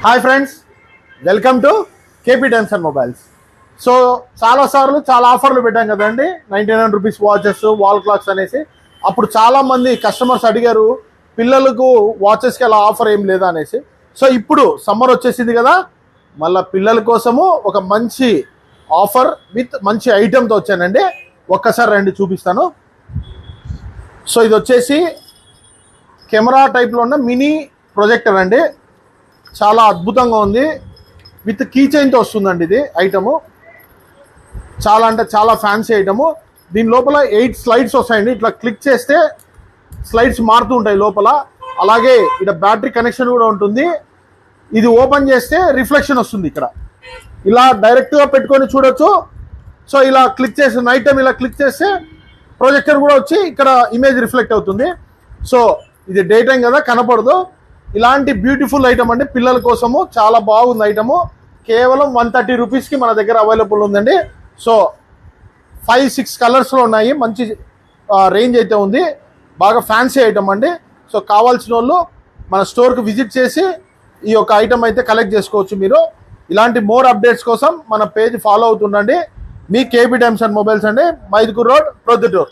Hi friends, welcome to KP times and mobiles. So చాలాసార్లు చాలా ఆఫర్లు పెట్టాం కదండి, 99 రూపీస్ వాచెస్, వాల్ క్లాక్స్ అనేసి. అప్పుడు చాలామంది కస్టమర్స్ అడిగారు పిల్లలకు వాచెస్కి అలా ఆఫర్ ఏం లేదా అనేసి. సో ఇప్పుడు సమ్మర్ వచ్చేసింది కదా, మళ్ళీ పిల్లల కోసము ఒక మంచి ఆఫర్ విత్ మంచి ఐటెంతో వచ్చానండి. ఒక్కసారి రండి చూపిస్తాను. సో ఇది వచ్చేసి కెమెరా టైప్లో ఉన్న మినీ ప్రొజెక్టర్ అండి. చాలా అద్భుతంగా ఉంది. విత్ కీ చైన్తో వస్తుందండి ఇది ఐటము. చాలా అంటే చాలా ఫ్యాన్సీ ఐటము. దీని లోపల 8 స్లైడ్స్ వస్తాయండి. ఇట్లా క్లిక్ చేస్తే స్లైడ్స్ మారుతూ ఉంటాయి లోపల. అలాగే ఇక్కడ బ్యాటరీ కనెక్షన్ కూడా ఉంటుంది. ఇది ఓపెన్ చేస్తే రిఫ్లెక్షన్ వస్తుంది. ఇక్కడ ఇలా డైరెక్ట్గా పెట్టుకొని చూడొచ్చు. సో ఇలా క్లిక్ చేసి నైట్ టైం ఇలా క్లిక్ చేస్తే ప్రొజెక్టర్ కూడా వచ్చి ఇక్కడ ఇమేజ్ రిఫ్లెక్ట్ అవుతుంది. సో ఇది డే టైం కదా, కనపడదు. ఇలాంటి బ్యూటిఫుల్ ఐటమ్ అండి, పిల్లల కోసము చాలా బాగుంది ఐటము. కేవలం 130 రూపీస్కి మన దగ్గర అవైలబుల్ ఉందండి. సో 5-6 కలర్స్లో ఉన్నాయి. మంచి రేంజ్ అయితే ఉంది. బాగా ఫ్యాన్సీ ఐటమ్ అండి. సో కావాల్సిన వాళ్ళు మన స్టోర్కి విజిట్ చేసి ఈ యొక్క ఐటమ్ అయితే కలెక్ట్ చేసుకోవచ్చు మీరు. ఇలాంటి మోర్ అప్డేట్స్ కోసం మన పేజ్ ఫాలో అవుతుండండి. మీ కేపీ టైమ్స్ అండ్ మొబైల్స్ అండి, మైదుకూర్ రోడ్, ప్రొద్దుటూర్.